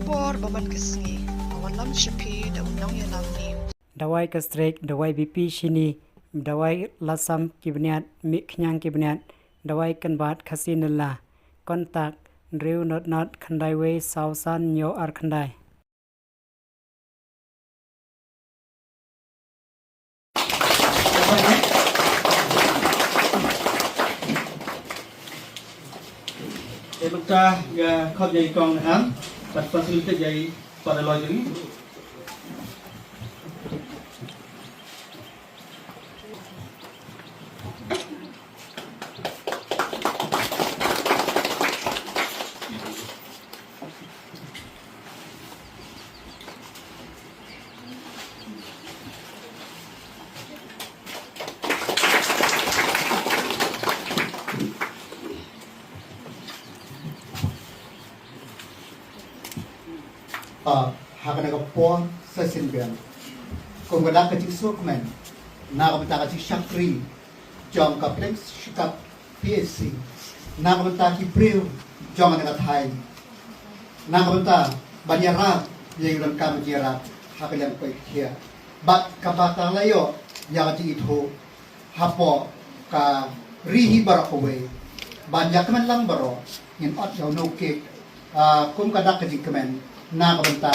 por baban kesngi awan lam shipi da unang yalam ni dawai kastrek dawai BP shini dawai lasam kibniat miknyang kibniat dawai kanbat khasinilla kontak driu not khandai we sausan nyo ar khandai Ebta ga khot jai kong han pat facility jai pada lojeri hakana ka po sa sinbian kung wala ka jisok man nakamata ka si Shakri Jong Complex Shikap PSC nakamata ki Brew Jong Nagathai nakamata Banyarap yung kam jirap hakilang ko ikiya bat kabata layo yaga ti ito hapo ka rihi barakowe banyak man lang baro in at yaw no cake kung kadak ka jikamen nakabanta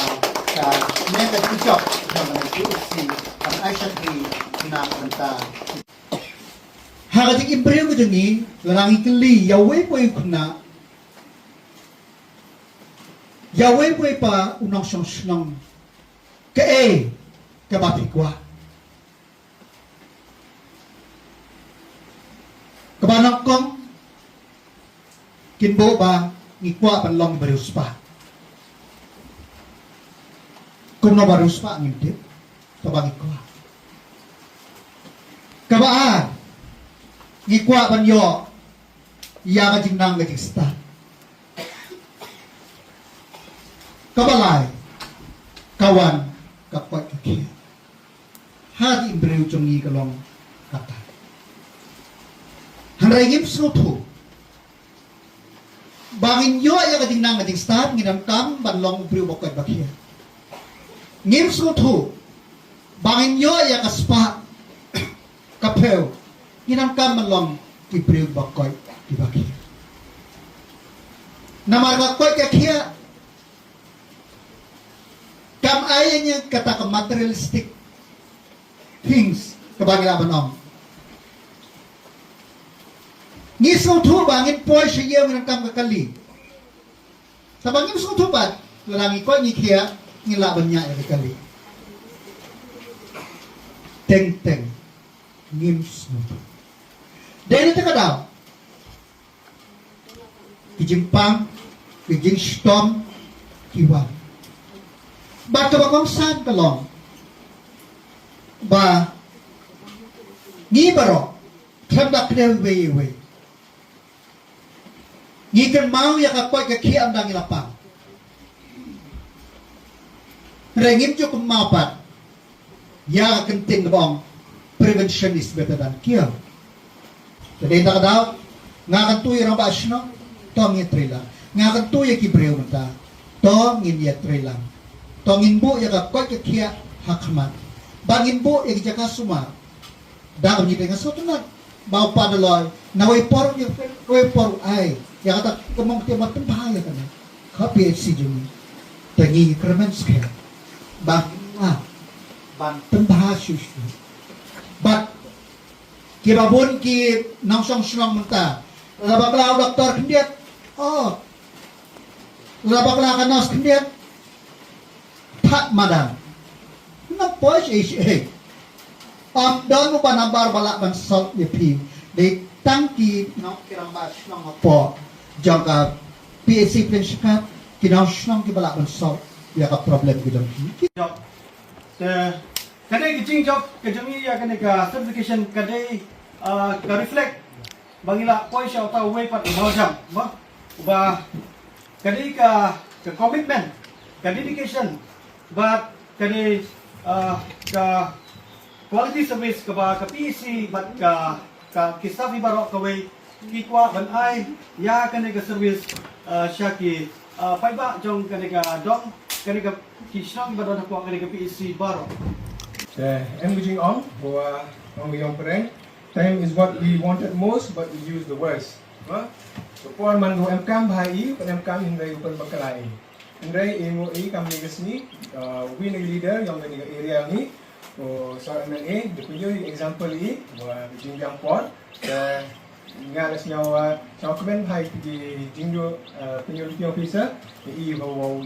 sa mega tiktok ng PSC ang Shakri nakabanta hakatik imbreo ko dyan larang ikili yawe po yung kuna yawe po pa unang siyang kae kabapikwa kabanak kong kinbo ba ngikwa panlong barius pa kung nabarus pa ang hindi kabangit ko kabaan ngikwa banyo iya ka jingnang ka jingsta kabalay kawan kapag kiki hati imbreu chongi kalong kata hanray ngim sutu bangin yo iya ka jingnang ka jingsta nginam kam banlong imbreu bakoy bakya ngim sutu bangin yo iya kaspa kapel ginam kam malong ibreu bakoy ibaki namarga koy kakia kam ayanya kata ke materialistic things kebagian om ngi sutu bangin poy siya ginam kam kakali sabangin sutu bat lalangi koy ngi kia ngilaban niya ya kali teng ngims dahil ito ka daw kijimpang kijing stom kiwan ba kabakong saan kalong ba ngibaro kanda krewe ngikan mau ya kapoy kakiam dang ilapang rengim jo kumapat ya kenting bong prevention is better than cure jadi tak daw ngakan tuy rang basno tong itrila ngakan tuy ki breu mata tong in yetrila tong in bu ya ka koy kia hakmat bangin bu ya jaka suma da ni penga sotunat bau padaloy naway por ni koy por ay ya kata kumong timat bahaya kana ka PSC jumi tangi kremen skya ban bahasyo bat kibabon ki nangsong sunang menta labakla doktor kendiat labakla kanos kendiat tak madam na pois don mo pa nabar balak ban salt yepi de tangki nang kirang bas nang po jaga PSC prinsipkat kinang sunang ki balak ban salt ya ka problem gidang kadai kicing job kejami ya kene ka certification kadai ka reflect bangila poi sha ta way pat jam ba kadai ka commitment ka dedication but kadai ka quality service ka ba ka PC but ka kistafi barok ka way kikwa ban ai ya kene ka service sya ki Paiba jong kanega dong kanega kisnong badon ko kanega PEC baro. The engaging on bahwa orang yang perang, time is what we wanted most but we use the worst. So puan man go MKM bahai, pen MKM hindai upan bakalai. Hindai MOE kami ni we leader yang dari area ni. So MLA dia punya example ni bahwa jinjang port dan ngalas nyawa comment bahai di jinjo penyuluti officer i bahwa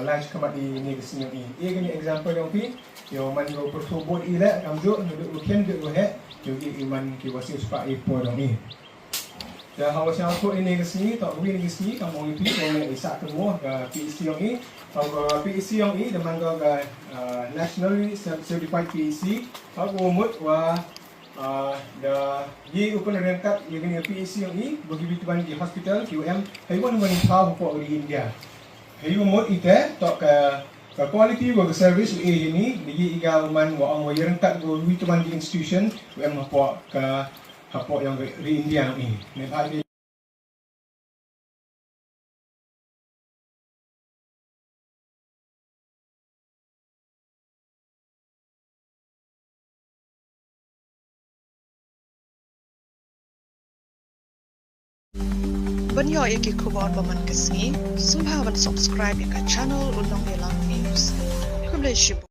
large kamat di negeri ni. Ia gini example yang pi yo man go persobot ila kamjo nuduk ukian de uhe jogi iman ki wasi uspa ipo dong ni. Dah hawas yang aku ini kesini tak rugi ni kesini kamu itu oleh isa temu ke PEC yang ni atau PEC yang ni dengan ke nationally certified PEC aku umut wa the ye open rangkat yang ni PEC yang ni bagi bituan di hospital QM haiwan yang tahu kok di India. Hayu umut ite tak ke quality work service ini bagi igaman wa ang wayang kat go bituan di institution QM apa ke apa yang di India ni. Nek Banyo iki kuwan baman kesni, sumha ban subscribe ika channel Unong Yelang News. God bless you.